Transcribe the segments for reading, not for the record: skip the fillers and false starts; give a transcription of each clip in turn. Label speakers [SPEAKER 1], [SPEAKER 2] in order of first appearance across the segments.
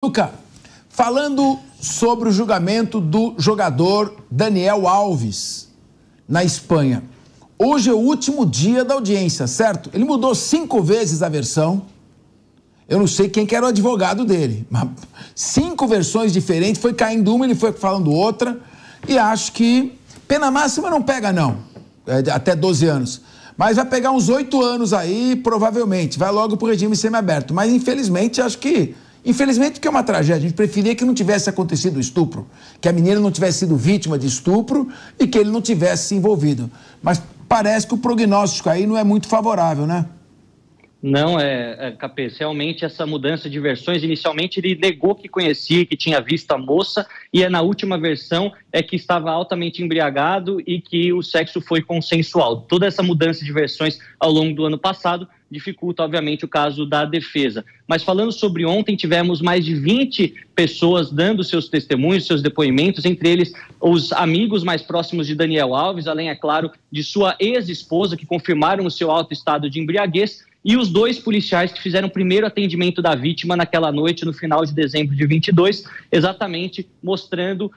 [SPEAKER 1] Luca, falando sobre o julgamento do jogador Daniel Alves na Espanha. Hoje é o último dia da audiência, certo? Ele mudou 5 vezes a versão. Eu não sei quem que era o advogado dele, mas 5 versões diferentes, foi caindo uma, ele foi falando outra, e acho que pena máxima não pega não, até 12 anos. Mas vai pegar uns 8 anos aí, provavelmente, vai logo pro regime semiaberto. Mas infelizmente, acho que... Infelizmente, porque é uma tragédia. A gente preferia que não tivesse acontecido o estupro, que a menina não tivesse sido vítima de estupro e que ele não tivesse se envolvido. Mas parece que o prognóstico aí não é muito favorável, né?
[SPEAKER 2] Não, Capês, realmente essa mudança de versões, inicialmente ele negou que conhecia, que tinha visto a moça, e na última versão é que estava altamente embriagado e que o sexo foi consensual. Toda essa mudança de versões ao longo do ano passado dificulta, obviamente, o caso da defesa. Mas falando sobre ontem, tivemos mais de 20 pessoas dando seus testemunhos, seus depoimentos, entre eles os amigos mais próximos de Daniel Alves, além, é claro, de sua ex-esposa, que confirmaram o seu alto estado de embriaguez, e os 2 policiais que fizeram o primeiro atendimento da vítima naquela noite, no final de dezembro de 22, exatamente mostrando,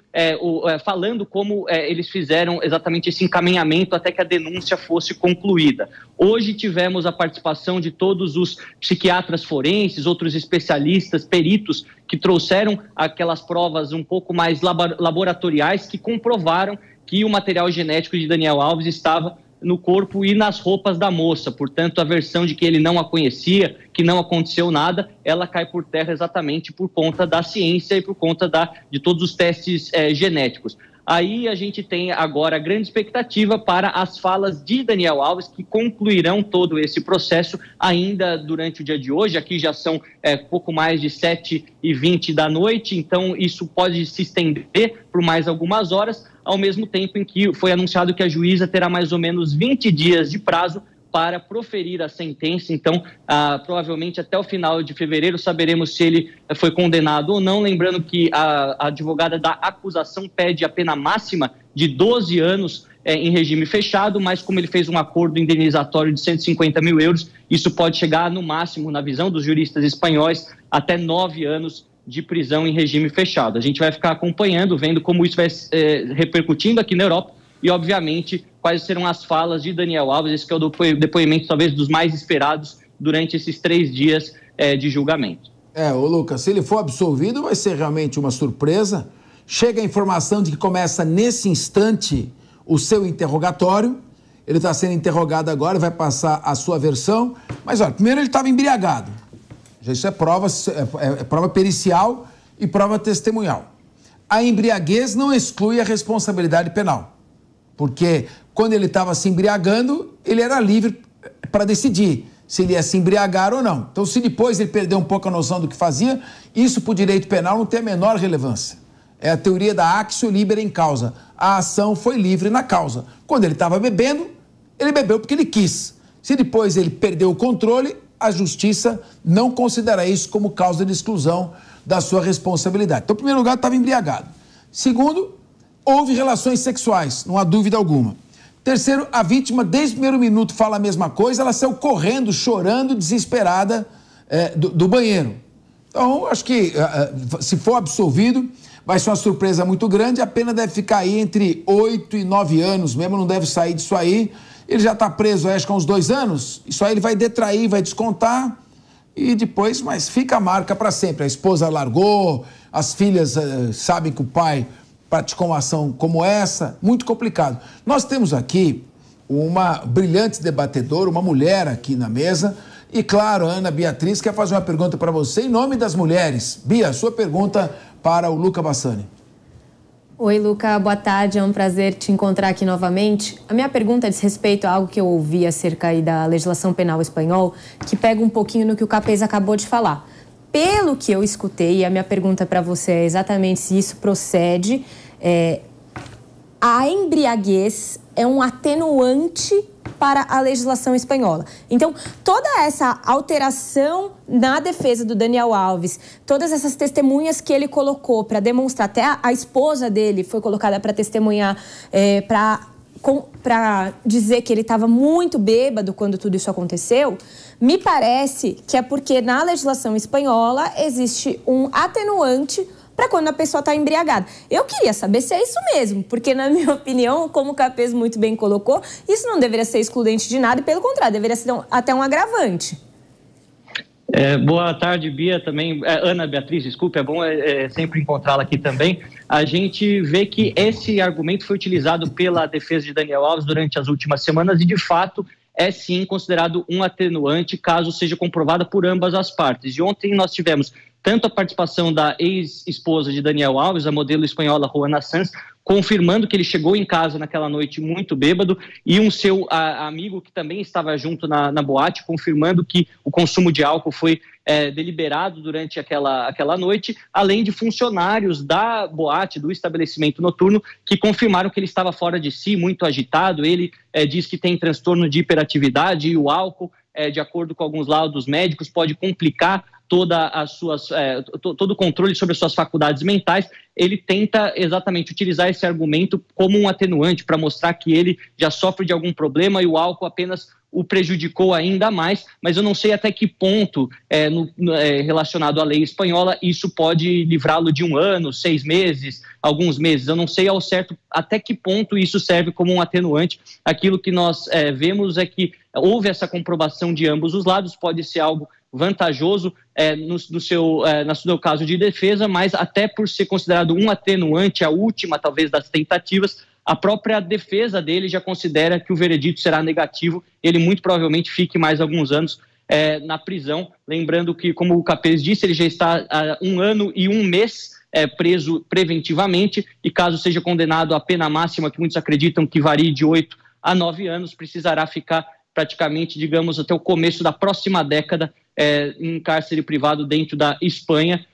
[SPEAKER 2] falando como eles fizeram exatamente esse encaminhamento até que a denúncia fosse concluída. Hoje tivemos a participação de todos os psiquiatras forenses, outros especialistas, peritos, que trouxeram aquelas provas um pouco mais laboratoriais que comprovaram que o material genético de Daniel Alves estava no corpo e nas roupas da moça. Portanto, a versão de que ele não a conhecia, que não aconteceu nada, ela cai por terra exatamente por conta da ciência e por conta de todos os testes genéticos. Aí a gente tem agora grande expectativa para as falas de Daniel Alves, que concluirão todo esse processo ainda durante o dia de hoje. Aqui já são pouco mais de 7h20 da noite, então isso pode se estender por mais algumas horas, ao mesmo tempo em que foi anunciado que a juíza terá mais ou menos 20 dias de prazo para proferir a sentença. Então, provavelmente até o final de fevereiro saberemos se ele foi condenado ou não. Lembrando que a advogada da acusação pede a pena máxima de 12 anos em regime fechado, mas como ele fez um acordo indenizatório de 150 mil euros, isso pode chegar no máximo, na visão dos juristas espanhóis, até 9 anos de prisão em regime fechado. A gente vai ficar acompanhando, vendo como isso vai repercutindo aqui na Europa e, obviamente, quais serão as falas de Daniel Alves. Esse que é o depoimento, talvez, dos mais esperados durante esses 3 dias de julgamento.
[SPEAKER 1] Ô Lucas, se ele for absolvido, vai ser realmente uma surpresa. Chega a informação de que começa nesse instante o seu interrogatório. Ele está sendo interrogado agora, vai passar a sua versão. Mas, olha, primeiro ele estava embriagado. Isso é prova pericial e prova testemunhal. A embriaguez não exclui a responsabilidade penal, porque quando ele estava se embriagando, ele era livre para decidir se ele ia se embriagar ou não. Então, se depois ele perdeu um pouco a noção do que fazia, isso para o direito penal não tem a menor relevância. É a teoria da actio libera in causa. A ação foi livre na causa. Quando ele estava bebendo, ele bebeu porque ele quis. Se depois ele perdeu o controle, a justiça não considera isso como causa de exclusão da sua responsabilidade. Então, em primeiro lugar, estava embriagado. Segundo, houve relações sexuais, não há dúvida alguma. Terceiro, a vítima, desde o primeiro minuto, fala a mesma coisa, ela saiu correndo, chorando, desesperada do banheiro. Então, acho que, se for absolvido, vai ser uma surpresa muito grande, a pena deve ficar aí entre 8 e 9 anos, mesmo não deve sair disso aí. Ele já está preso, acho que há uns 2 anos, isso aí ele vai detrair, vai descontar e depois, mas fica a marca para sempre. A esposa largou, as filhas sabem que o pai praticou uma ação como essa, muito complicado. Nós temos aqui uma brilhante debatedora, uma mulher aqui na mesa e, claro, a Ana Beatriz quer fazer uma pergunta para você em nome das mulheres. Bia, sua pergunta para o Luca Bassani.
[SPEAKER 3] Oi, Luca, boa tarde, é um prazer te encontrar aqui novamente. A minha pergunta diz respeito a algo que eu ouvi acerca aí da legislação penal espanhol, que pega um pouquinho no que o Capês acabou de falar. Pelo que eu escutei, a minha pergunta para você é exatamente se isso procede, a embriaguez é um atenuante para a legislação espanhola. Então, toda essa alteração na defesa do Daniel Alves, todas essas testemunhas que ele colocou para demonstrar, até a esposa dele foi colocada para testemunhar, para para dizer que ele estava muito bêbado quando tudo isso aconteceu, me parece que é porque na legislação espanhola existe um atenuante para quando a pessoa está embriagada. Eu queria saber se é isso mesmo, porque na minha opinião, como o Capês muito bem colocou, isso não deveria ser excludente de nada e pelo contrário, deveria ser até um agravante.
[SPEAKER 2] Boa tarde, Bia, também. Ana Beatriz, desculpe, é bom sempre encontrá-la aqui também. A gente vê que esse argumento foi utilizado pela defesa de Daniel Alves durante as últimas semanas e, de fato, é sim considerado um atenuante caso seja comprovada por ambas as partes. E ontem nós tivemos tanto a participação da ex-esposa de Daniel Alves, a modelo espanhola Joana Sanz, confirmando que ele chegou em casa naquela noite muito bêbado, e um seu amigo que também estava junto na boate, confirmando que o consumo de álcool foi deliberado durante aquela noite, além de funcionários da boate, do estabelecimento noturno, que confirmaram que ele estava fora de si, muito agitado. Ele diz que tem transtorno de hiperatividade e o álcool, de acordo com alguns laudos médicos, pode complicar todo o controle sobre as suas faculdades mentais. Ele tenta exatamente utilizar esse argumento como um atenuante para mostrar que ele já sofre de algum problema e o álcool apenas o prejudicou ainda mais, mas eu não sei até que ponto, relacionado à lei espanhola, isso pode livrá-lo de 1 ano, 6 meses, alguns meses. Eu não sei ao certo até que ponto isso serve como um atenuante. Aquilo que nós vemos é que houve essa comprovação de ambos os lados, pode ser algo vantajoso no seu caso de defesa, mas até por ser considerado um atenuante, a última talvez das tentativas, a própria defesa dele já considera que o veredito será negativo, ele muito provavelmente fique mais alguns anos na prisão. Lembrando que, como o Capês disse, ele já está há 1 ano e 1 mês preso preventivamente, e caso seja condenado à pena máxima, que muitos acreditam que varie de 8 a 9 anos, precisará ficar praticamente, digamos, até o começo da próxima década em cárcere privado dentro da Espanha,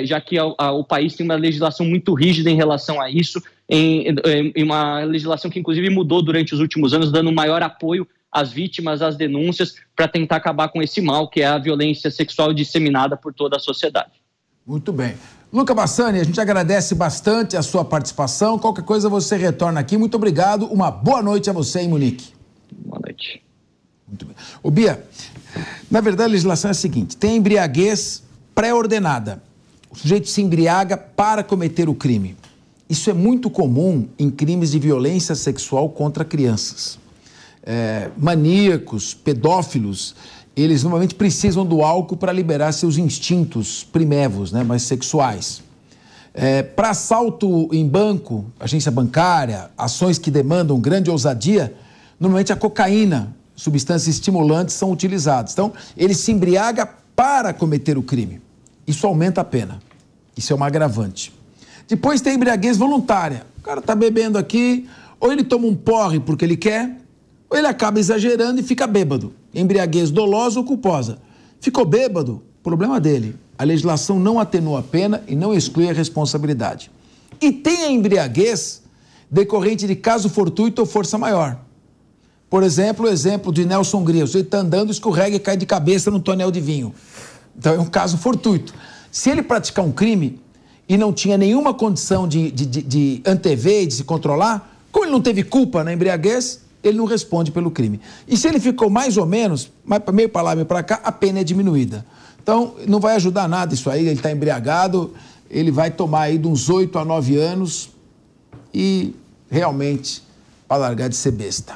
[SPEAKER 2] já que o país tem uma legislação muito rígida em relação a isso, em uma legislação que inclusive mudou durante os últimos anos, dando maior apoio às vítimas, às denúncias, para tentar acabar com esse mal, que é a violência sexual disseminada por toda a sociedade.
[SPEAKER 1] Muito bem. Luca Bassani, a gente agradece bastante a sua participação. Qualquer coisa você retorna aqui. Muito obrigado. Uma boa noite a você em Munique.
[SPEAKER 2] Boa noite.
[SPEAKER 1] Muito bem. Ô, Bia, na verdade a legislação é a seguinte: tem embriaguez pré-ordenada. O sujeito se embriaga para cometer o crime. Isso é muito comum em crimes de violência sexual contra crianças. Maníacos, pedófilos, eles normalmente precisam do álcool para liberar seus instintos primevos, né, mais sexuais. Para assalto em banco, agência bancária, ações que demandam grande ousadia, normalmente a cocaína, substâncias estimulantes são utilizadas. Então, ele se embriaga para cometer o crime. Isso aumenta a pena. Isso é uma agravante. Depois tem embriaguez voluntária. O cara está bebendo aqui, ou ele toma um porre porque ele quer, ou ele acaba exagerando e fica bêbado. Embriaguez dolosa ou culposa. Ficou bêbado, problema dele. A legislação não atenua a pena e não exclui a responsabilidade. E tem a embriaguez decorrente de caso fortuito ou força maior. Por exemplo, o exemplo de Nelson Grias. Ele está andando, escorrega e cai de cabeça num tonel de vinho. Então é um caso fortuito. Se ele praticar um crime e não tinha nenhuma condição de antever e de se controlar, como ele não teve culpa na embriaguez, ele não responde pelo crime. E se ele ficou mais ou menos, meio para lá, meio para cá, a pena é diminuída. Então, não vai ajudar nada isso aí, ele está embriagado, ele vai tomar aí de uns 8 a 9 anos e realmente para largar de ser besta.